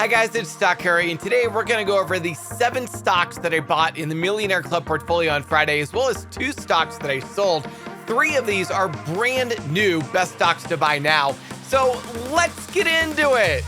Hi guys, it's Stock Curry, and today we're going to go over the 7 stocks that I bought in the Millionaire Club portfolio on Friday, as well as 2 stocks that I sold. 3 of these are brand new best stocks to buy now. So let's get into it.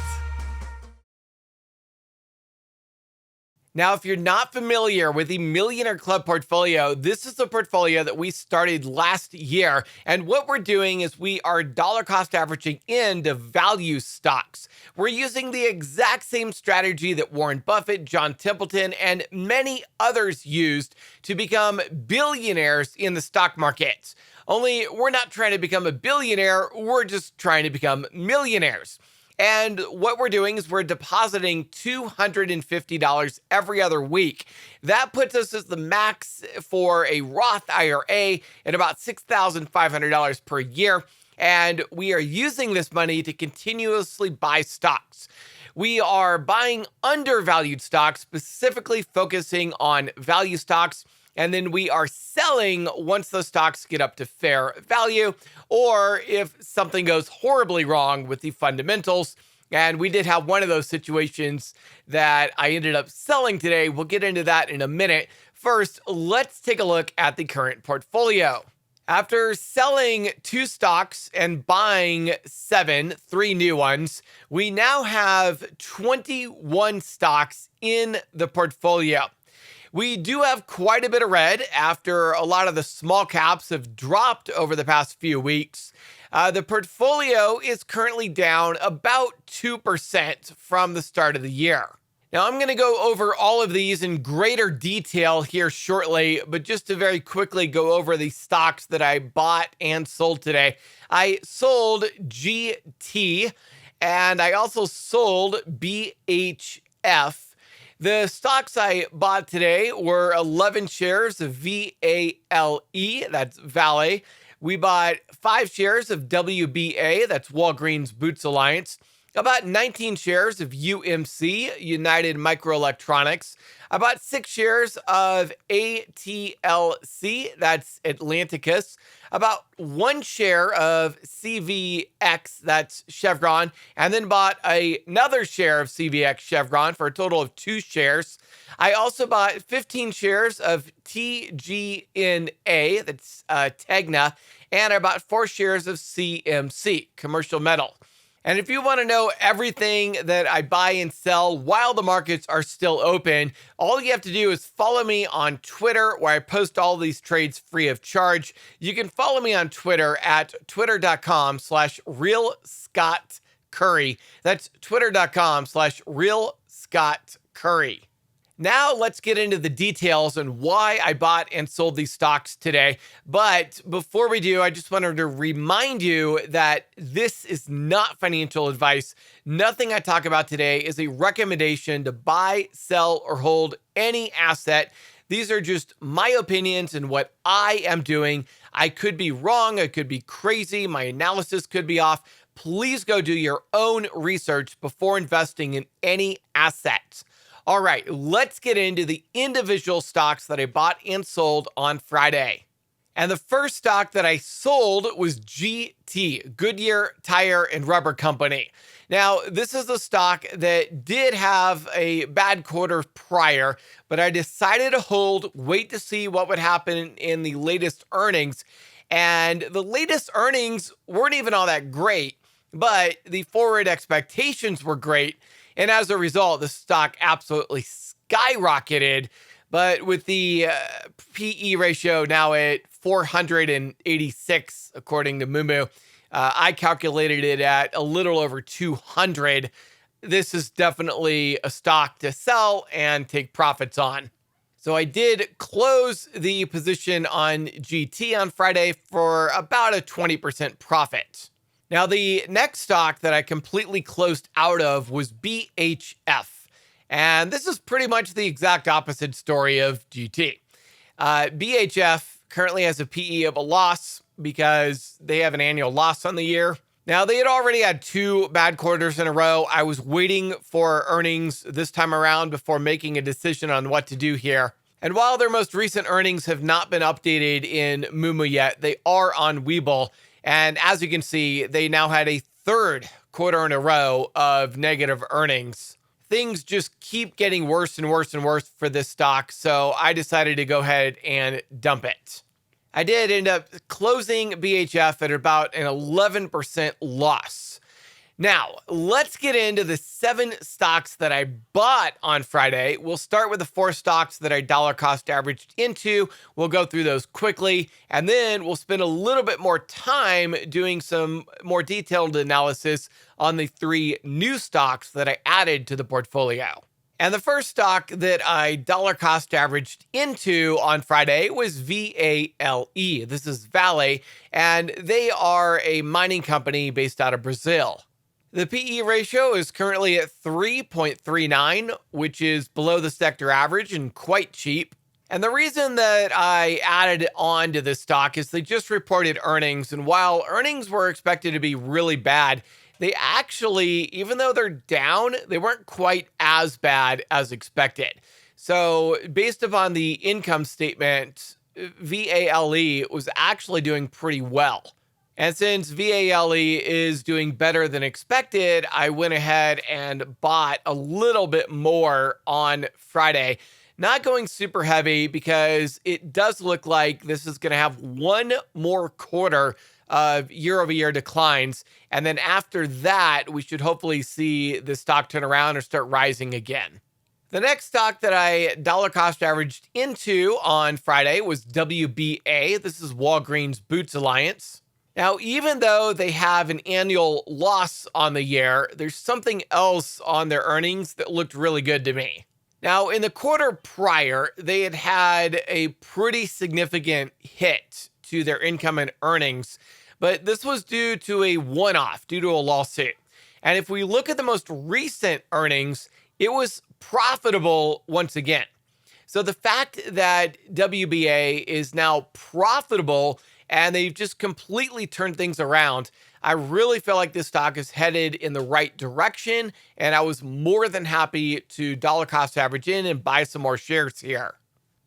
Now, if you're not familiar with the Millionaire Club portfolio, this is a portfolio that we started last year. And what we're doing is we are dollar cost averaging into value stocks. We're using the exact same strategy that Warren Buffett, John Templeton, and many others used to become billionaires in the stock market. Only we're not trying to become a billionaire, we're just trying to become millionaires. And what we're doing is we're depositing $250 every other week. That puts us as the max for a Roth IRA at about $6,500 per year. And we are using this money to continuously buy stocks. We are buying undervalued stocks, specifically focusing on value stocks. And then we are selling once those stocks get up to fair value, or if something goes horribly wrong with the fundamentals. And we did have one of those situations that I ended up selling today. We'll get into that in a minute. First, let's take a look at the current portfolio. After selling 2 stocks and buying 3 new ones, we now have 21 stocks in the portfolio. We do have quite a bit of red after a lot of the small caps have dropped over the past few weeks. The portfolio is currently down about 2% from the start of the year. Now, I'm going to go over all of these in greater detail here shortly, but just to very quickly go over the stocks that I bought and sold today. I sold GT and I also sold BHF. The stocks I bought today were 11 shares of VALE, that's Vale. We bought 5 shares of WBA, that's Walgreens Boots Alliance. About 19 shares of UMC, United Microelectronics. I bought 6 shares of ATLC, that's Atlanticus. About 1 share of CVX, that's Chevron. And then bought another share of CVX Chevron for a total of 2 shares. I also bought 15 shares of TGNA, that's Tegna. And I bought 4 shares of CMC, Commercial Metal. And if you want to know everything that I buy and sell while the markets are still open, all you have to do is follow me on Twitter, where I post all these trades free of charge. You can follow me on Twitter at twitter.com/RealScottCurry. That's twitter.com/RealScottCurry. Now let's get into the details on why I bought and sold these stocks today. But before we do, I just wanted to remind you that this is not financial advice. Nothing I talk about today is a recommendation to buy, sell, or hold any asset. These are just my opinions and what I am doing. I could be wrong. I could be crazy. My analysis could be off. Please go do your own research before investing in any assets. All right, let's get into the individual stocks that I bought and sold on Friday. And the first stock that I sold was GT, Goodyear Tire and Rubber Company. Now, this is a stock that did have a bad quarter prior, but I decided to hold, wait to see what would happen in the latest earnings. And the latest earnings weren't even all that great, but the forward expectations were great. And as a result, the stock absolutely skyrocketed. But with the PE ratio now at 486, according to Moomoo, I calculated it at a little over 200. This is definitely a stock to sell and take profits on. So I did close the position on GT on Friday for about a 20% profit. Now, the next stock that I completely closed out of was BHF. And this is pretty much the exact opposite story of GT. BHF currently has a PE of a loss because they have an annual loss on the year. Now, they had already had 2 bad quarters in a row. I was waiting for earnings this time around before making a decision on what to do here. And while their most recent earnings have not been updated in Moomoo yet, they are on Webull. And as you can see, they now had a 3rd quarter in a row of negative earnings. things just keep getting worse and worse and worse for this stock. So I decided to go ahead and dump it. I did end up closing BHF at about an 11% loss. Now, let's get into the 7 stocks that I bought on Friday. We'll start with the 4 stocks that I dollar cost averaged into. We'll go through those quickly, and then we'll spend a little bit more time doing some more detailed analysis on the 3 new stocks that I added to the portfolio. And the first stock that I dollar cost averaged into on Friday was VALE. This is Vale, and they are a mining company based out of Brazil. The PE ratio is currently at 3.39, which is below the sector average and quite cheap. And the reason that I added on to this stock is they just reported earnings. And while earnings were expected to be really bad, they actually, even though they're down, they weren't quite as bad as expected. So based upon the income statement, VALE was actually doing pretty well. And since VALE is doing better than expected, I went ahead and bought a little bit more on Friday. Not going super heavy because it does look like this is going to have one more quarter of year-over-year declines. And then after that, we should hopefully see the stock turn around or start rising again. The next stock that I dollar cost averaged into on Friday was WBA. This is Walgreens Boots Alliance. Now, even though they have an annual loss on the year, there's something else on their earnings that looked really good to me. Now, in the quarter prior, they had had a pretty significant hit to their income and earnings, but this was due to a one-off, due to a lawsuit. And if we look at the most recent earnings, it was profitable once again. So the fact that WBA is now profitable and they've just completely turned things around, I really feel like this stock is headed in the right direction, and I was more than happy to dollar cost average in and buy some more shares here.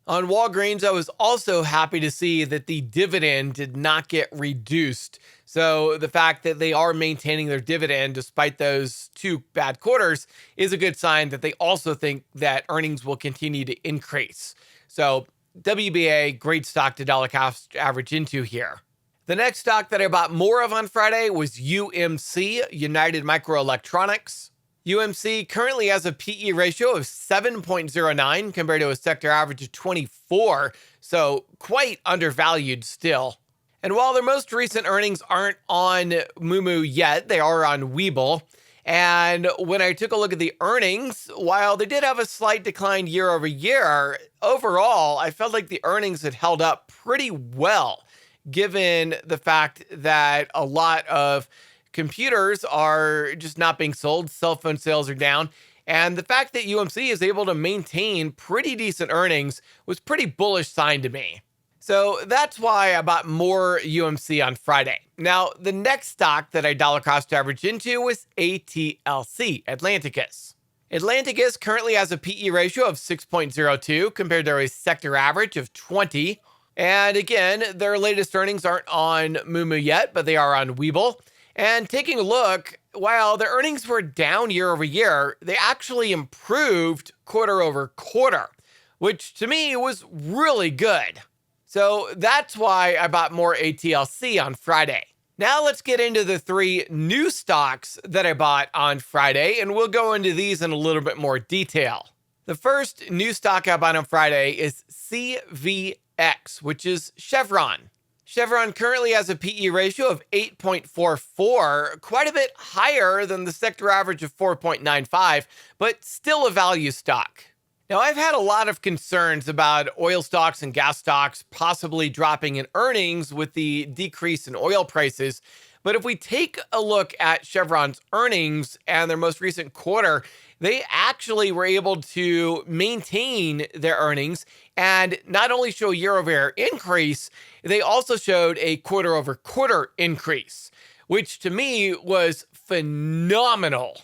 On Walgreens, I was also happy to see that the dividend did not get reduced. So the fact that they are maintaining their dividend despite those 2 bad quarters is a good sign that they also think that earnings will continue to increase. So WBA, great stock to dollar cost average into here. The next stock that I bought more of on Friday was UMC, United Microelectronics. UMC currently has a PE ratio of 7.09 compared to a sector average of 24, so quite undervalued still. And while their most recent earnings aren't on Moomoo yet, they are on Webull. And when I took a look at the earnings, while they did have a slight decline year over year, overall, I felt like the earnings had held up pretty well, given the fact that a lot of computers are just not being sold, cell phone sales are down, and the fact that UMC is able to maintain pretty decent earnings was pretty bullish sign to me. So that's why I bought more UMC on Friday. Now, the next stock that I dollar cost averaged into was ATLC, Atlanticus. Atlanticus currently has a PE ratio of 6.02 compared to a sector average of 20. And again, their latest earnings aren't on Moomoo yet, but they are on Webull. And taking a look, while their earnings were down year over year, they actually improved quarter over quarter, which to me was really good. So that's why I bought more ATLC on Friday. Now let's get into the 3 new stocks that I bought on Friday, and we'll go into these in a little bit more detail. The first new stock I bought on Friday is CVX, which is Chevron. Chevron currently has a PE ratio of 8.44, quite a bit higher than the sector average of 4.95, but still a value stock. Now, I've had a lot of concerns about oil stocks and gas stocks possibly dropping in earnings with the decrease in oil prices. But if we take a look at Chevron's earnings and their most recent quarter, they actually were able to maintain their earnings and not only show year-over-year increase, they also showed a quarter-over-quarter increase, which to me was phenomenal.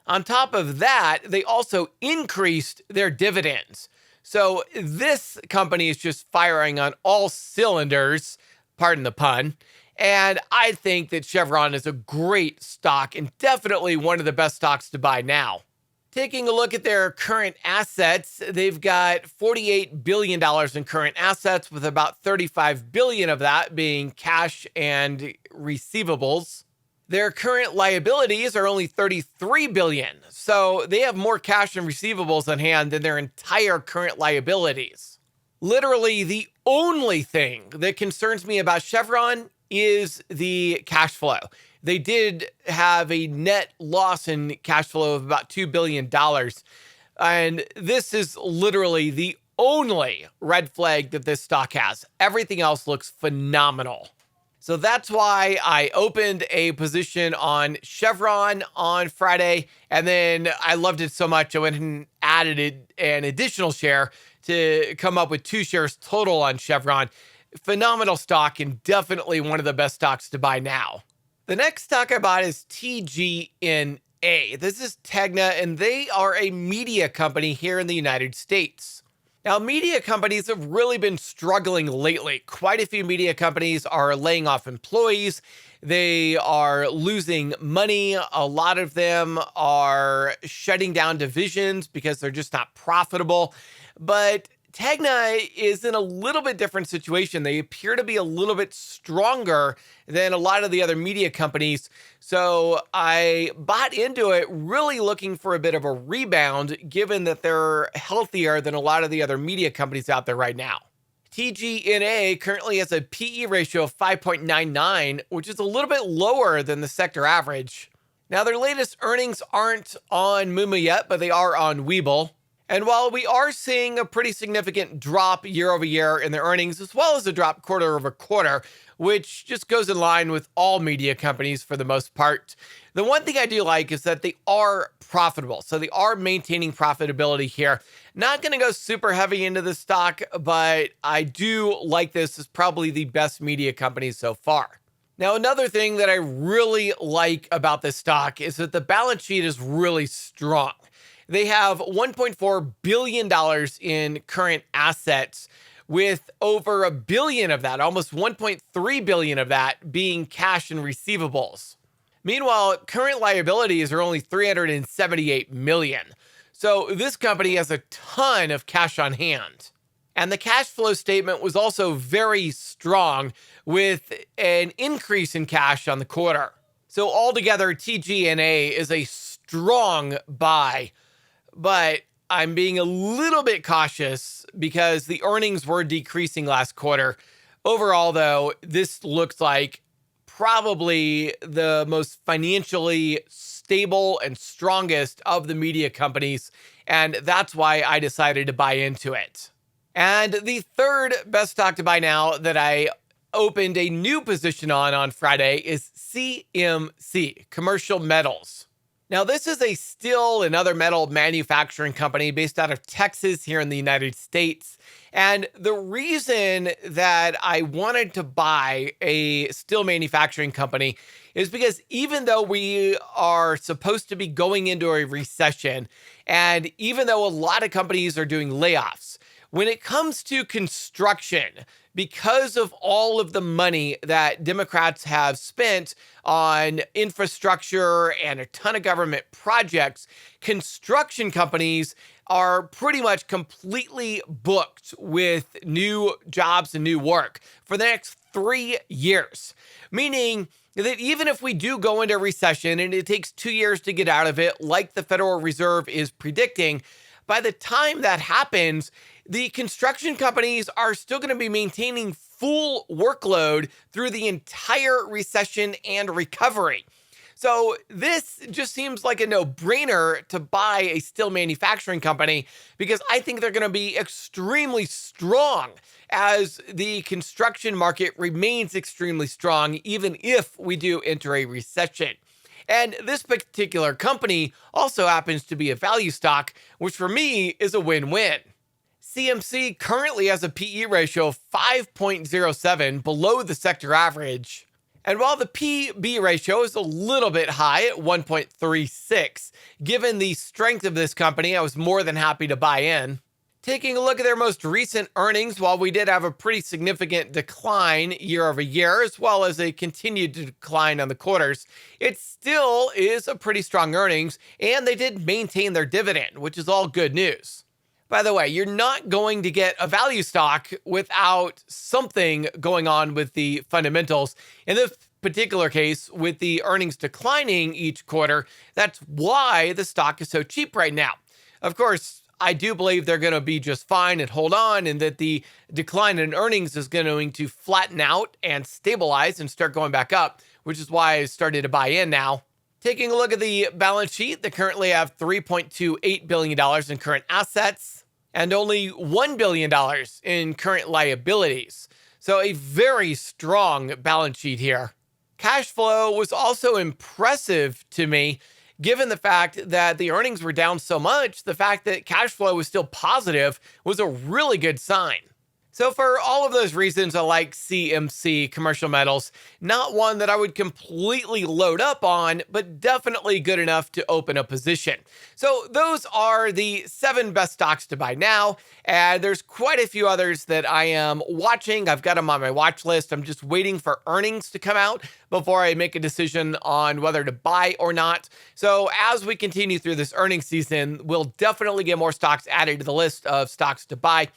On top of that, they also increased their dividends. So this company is just firing on all cylinders, pardon the pun. And I think that Chevron is a great stock and definitely one of the best stocks to buy now. Taking a look at their current assets, they've got $48 billion in current assets, with about $35 billion of that being cash and receivables. Their current liabilities are only $33 billion, so they have more cash and receivables on hand than their entire current liabilities. Literally, the only thing that concerns me about Chevron is the cash flow. They did have a net loss in cash flow of about $2 billion. And this is literally the only red flag that this stock has. Everything else looks phenomenal. So that's why I opened a position on Chevron on Friday. And then I loved it so much, I went and added an additional share to come up with 2 shares total on Chevron. Phenomenal stock, and definitely one of the best stocks to buy now. The next stock I bought is TGNA. This is Tegna, and they are a media company here in the United States. Now, media companies have really been struggling lately. Quite a few media companies are laying off employees. They are losing money. A lot of them are shutting down divisions because they're just not profitable. But Tegna is in a little bit different situation. They appear to be a little bit stronger than a lot of the other media companies. So I bought into it really looking for a bit of a rebound, given that they're healthier than a lot of the other media companies out there right now. TGNA currently has a PE ratio of 5.99, which is a little bit lower than the sector average. Now, their latest earnings aren't on Moomoo yet, but they are on Webull. And while we are seeing a pretty significant drop year over year in their earnings, as well as a drop quarter over quarter, which just goes in line with all media companies for the most part, the one thing I do like is that they are profitable. So they are maintaining profitability here. Not going to go super heavy into the stock, but I do like this as probably the best media company so far. Now, another thing that I really like about this stock is that the balance sheet is really strong. They have $1.4 billion in current assets, with over $1 billion of that, almost $1.3 billion of that, being cash and receivables. Meanwhile, current liabilities are only $378 million. So this company has a ton of cash on hand. And the cash flow statement was also very strong, with an increase in cash on the quarter. So altogether, TGNA is a strong buy. But I'm being a little bit cautious because the earnings were decreasing last quarter. Overall, though, this looks like probably the most financially stable and strongest of the media companies, and that's why I decided to buy into it. And the third best stock to buy now that I opened a new position on Friday is CMC, Commercial Metals. Now, this is a steel and other metal manufacturing company based out of Texas here in the United States. And the reason that I wanted to buy a steel manufacturing company is because even though we are supposed to be going into a recession, and even though a lot of companies are doing layoffs, when it comes to construction, because of all of the money that Democrats have spent on infrastructure and a ton of government projects, construction companies are pretty much completely booked with new jobs and new work for the next 3 years. Meaning that even if we do go into a recession and it takes 2 years to get out of it, like the Federal Reserve is predicting, by the time that happens, the construction companies are still going to be maintaining full workload through the entire recession and recovery. So this just seems like a no-brainer to buy a steel manufacturing company, because I think they're going to be extremely strong as the construction market remains extremely strong, even if we do enter a recession. And this particular company also happens to be a value stock, which for me is a win-win. CMC currently has a PE ratio of 5.07, below the sector average. And while the PB ratio is a little bit high at 1.36, given the strength of this company, I was more than happy to buy in. Taking a look at their most recent earnings, while we did have a pretty significant decline year over year, as well as a continued decline on the quarters, it still is a pretty strong earnings, and they did maintain their dividend, which is all good news. By the way, you're not going to get a value stock without something going on with the fundamentals. In this particular case, with the earnings declining each quarter, that's why the stock is so cheap right now. Of course, I do believe they're going to be just fine and hold on, and that the decline in earnings is going to flatten out and stabilize and start going back up, which is why I started to buy in now. Taking a look at the balance sheet, they currently have $3.28 billion in current assets and only $1 billion in current liabilities. So a very strong balance sheet here. Cash flow was also impressive to me. Given the fact that the earnings were down so much, the fact that cash flow was still positive was a really good sign. So for all of those reasons, I like CMC Commercial Metals. Not one that I would completely load up on, but definitely good enough to open a position. So those are the 7 best stocks to buy now. And there's quite a few others that I am watching. I've got them on my watch list. I'm just waiting for earnings to come out before I make a decision on whether to buy or not. So as we continue through this earnings season, we'll definitely get more stocks added to the list of stocks to buy.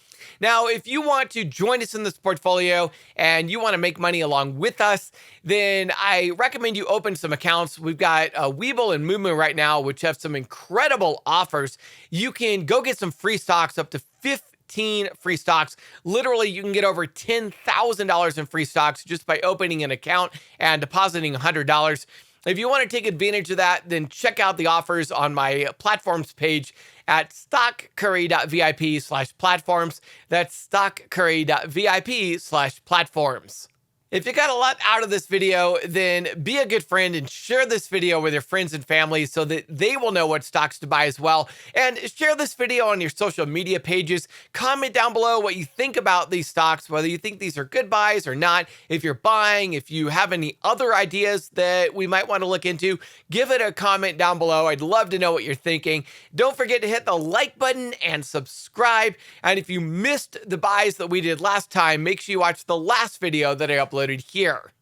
Now, if you want to join us in this portfolio and you want to make money along with us, then I recommend you open some accounts. We've got Webull and Moomoo right now, which have some incredible offers. You can go get some free stocks, up to 15 free stocks. Literally, you can get over $10,000 in free stocks just by opening an account and depositing $100. If you want to take advantage of that, then check out the offers on my platforms page at stockcurry.vip/platforms. That's stockcurry.vip/platforms. If you got a lot out of this video, then be a good friend and share this video with your friends and family so that they will know what stocks to buy as well. And share this video on your social media pages. Comment down below what you think about these stocks, whether you think these are good buys or not. If you're buying, if you have any other ideas that we might want to look into, give it a comment down below. I'd love to know what you're thinking. Don't forget to hit the like button and subscribe. And if you missed the buys that we did last time, make sure you watch the last video that I uploaded here.